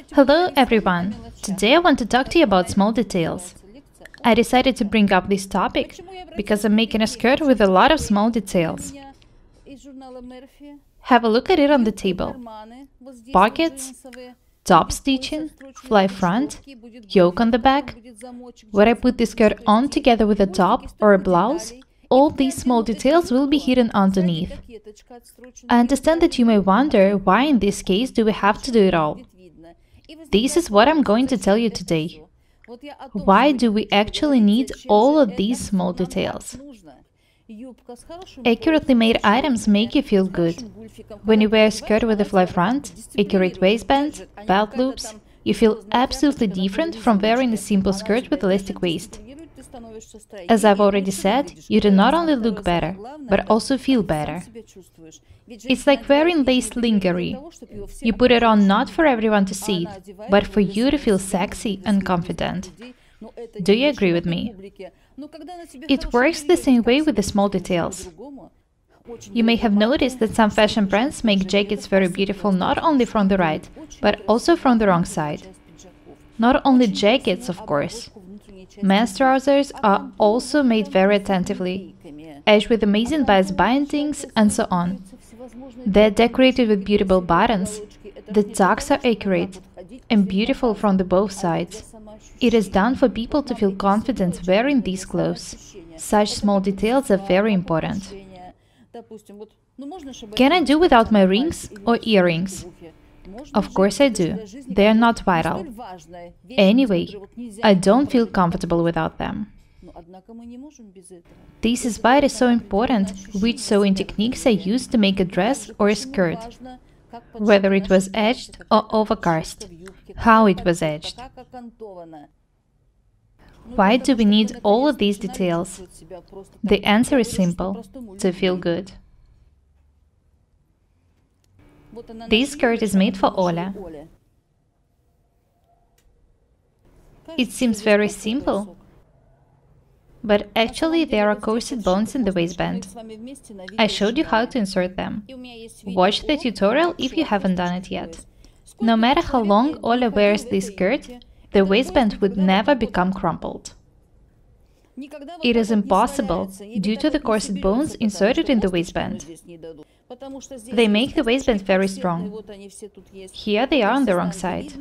Hello everyone! Today I want to talk to you about small details. I decided to bring up this topic because I'm making a skirt with a lot of small details. Have a look at it on the table. Pockets, top stitching, fly front, yoke on the back. When I put this skirt on together with a top or a blouse, all these small details will be hidden underneath. I understand that you may wonder why in this case do we have to do it all. This is what I'm going to tell you today. Why do we actually need all of these small details? Accurately made items make you feel good. When you wear a skirt with a fly front, accurate waistband, belt loops, you feel absolutely different from wearing a simple skirt with elastic waist. As I've already said, you do not only look better, but also feel better. It's like wearing lace lingerie. You put it on not for everyone to see it, but for you to feel sexy and confident. Do you agree with me? It works the same way with the small details. You may have noticed that some fashion brands make jackets very beautiful not only from the right, but also from the wrong side. Not only jackets, of course. Men's trousers are also made very attentively, edged with amazing bias bindings and so on. They're decorated with beautiful buttons, the tucks are accurate and beautiful from the both sides. It is done for people to feel confident wearing these clothes. Such small details are very important. Can I do without my rings or earrings? Of course I do. They are not vital. Anyway, I don't feel comfortable without them. This is why it is so important which sewing techniques I use to make a dress or a skirt, whether it was edged or overcast, how it was edged. Why do we need all of these details? The answer is simple: to feel good. This skirt is made for Ola. It seems very simple, but actually there are corset bones in the waistband. I showed you how to insert them. Watch the tutorial if you haven't done it yet. No matter how long Ola wears this skirt, the waistband would never become crumpled. It is impossible due to the corset bones inserted in the waistband. They make the waistband very strong. Here they are on the wrong side.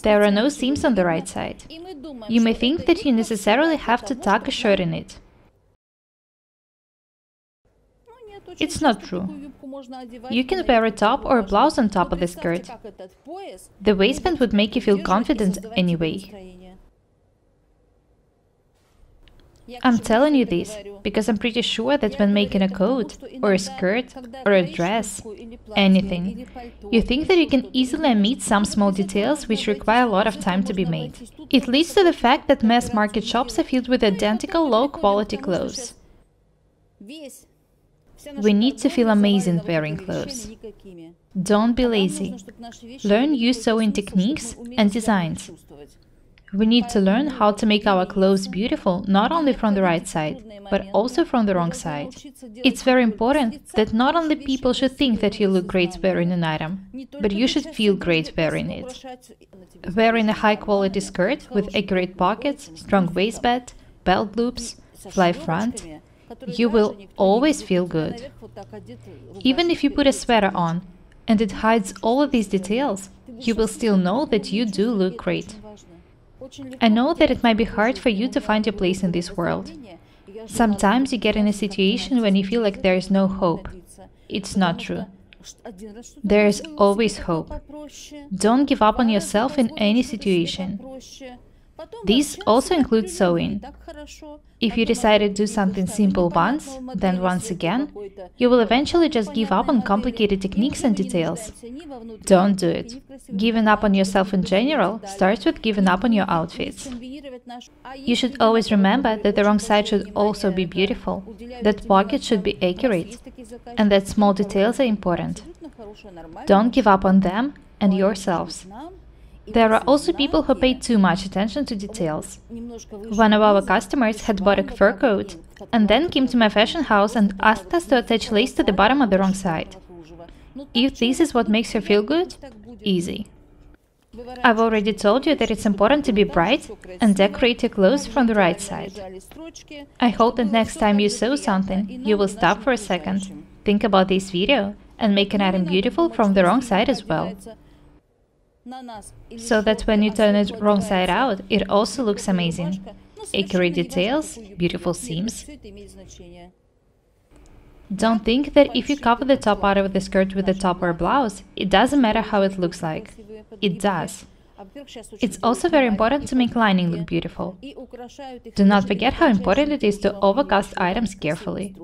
There are no seams on the right side. You may think that you necessarily have to tuck a shirt in it. It's not true. You can wear a top or a blouse on top of the skirt. The waistband would make you feel confident anyway. I'm telling you this because I'm pretty sure that when making a coat, or a skirt, or a dress, anything, you think that you can easily omit some small details which require a lot of time to be made. It leads to the fact that mass market shops are filled with identical low-quality clothes. We need to feel amazing wearing clothes. Don't be lazy. Learn new sewing techniques and designs. We need to learn how to make our clothes beautiful not only from the right side, but also from the wrong side. It's very important that not only people should think that you look great wearing an item, but you should feel great wearing it. Wearing a high-quality skirt with accurate pockets, strong waistband, belt loops, fly front, you will always feel good. Even if you put a sweater on and it hides all of these details, you will still know that you do look great. I know that it might be hard for you to find your place in this world. Sometimes you get in a situation when you feel like there is no hope. It's not true. There is always hope. Don't give up on yourself in any situation. This also includes sewing. If you decide to do something simple once, then once again, you will eventually just give up on complicated techniques and details. Don't do it. Giving up on yourself in general starts with giving up on your outfits. You should always remember that the wrong side should also be beautiful, that pockets should be accurate, and that small details are important. Don't give up on them and yourselves. There are also people who pay too much attention to details. One of our customers had bought a fur coat and then came to my fashion house and asked us to attach lace to the bottom of the wrong side. If this is what makes her feel good, easy. I've already told you that it's important to be bright and decorate your clothes from the right side. I hope that next time you sew something, you will stop for a second, think about this video, and make an item beautiful from the wrong side as well. So that when you turn it wrong side out, it also looks amazing. Accurate details, beautiful seams. Don't think that if you cover the top part of the skirt with the top or blouse, it doesn't matter how it looks like. It does. It's also very important to make lining look beautiful. Do not forget how important it is to overcast items carefully.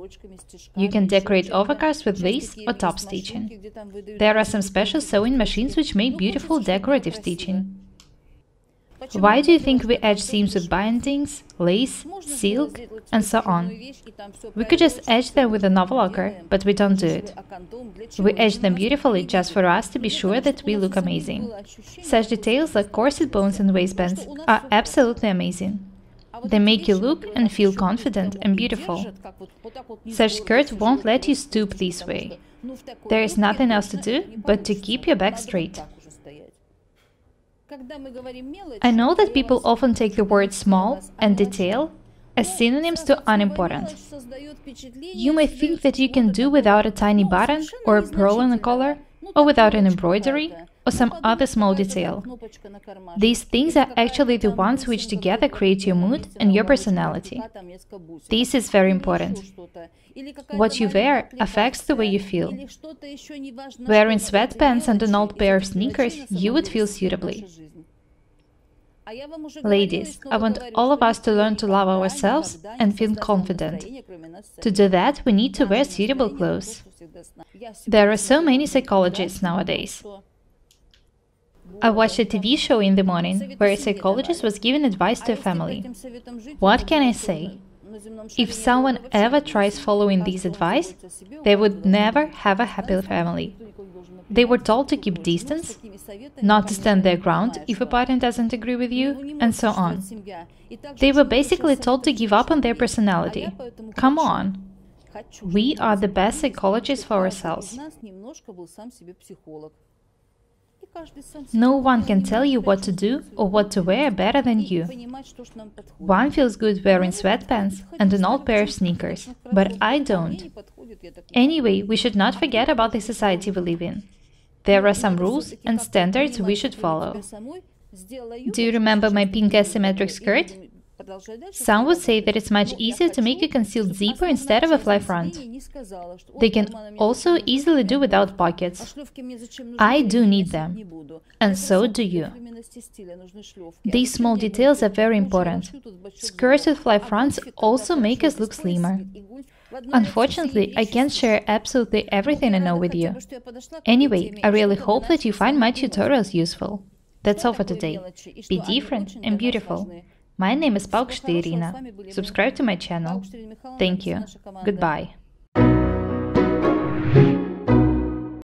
You can decorate overcast with lace or top stitching. There are some special sewing machines which make beautiful decorative stitching. Why do you think we edge seams with bindings, lace, silk, and so on? We could just edge them with a novolocker, but we don't do it. We edge them beautifully just for us to be sure that we look amazing. Such details like corset bones and waistbands are absolutely amazing. They make you look and feel confident and beautiful. Such skirt won't let you stoop this way. There is nothing else to do but to keep your back straight. I know that people often take the words small and detail as synonyms to unimportant. You may think that you can do without a tiny button or a pearl in the collar, or without an embroidery, or some other small detail. These things are actually the ones which together create your mood and your personality. This is very important. What you wear affects the way you feel. Wearing sweatpants and an old pair of sneakers, you would feel suitably. Ladies, I want all of us to learn to love ourselves and feel confident. To do that, we need to wear suitable clothes. There are so many psychologists nowadays. I watched a TV show in the morning where a psychologist was giving advice to a family. What can I say? If someone ever tries following this advice, they would never have a happy family. They were told to keep distance, not to stand their ground if a partner doesn't agree with you, and so on. They were basically told to give up on their personality. Come on! We are the best psychologists for ourselves. No one can tell you what to do or what to wear better than you. One feels good wearing sweatpants and an old pair of sneakers, but I don't. Anyway, we should not forget about the society we live in. There are some rules and standards we should follow. Do you remember my pink asymmetric skirt? Some would say that it's much easier to make a concealed zipper instead of a fly front. They can also easily do without pockets. I do need them, and so do you. These small details are very important. Skirts with fly fronts also make us look slimmer. Unfortunately, I can't share absolutely everything I know with you. Anyway, I really hope that you find my tutorials useful. That's all for today. Be different and beautiful. My name is Paukštė Irina. Subscribe to my channel. Thank you. Goodbye.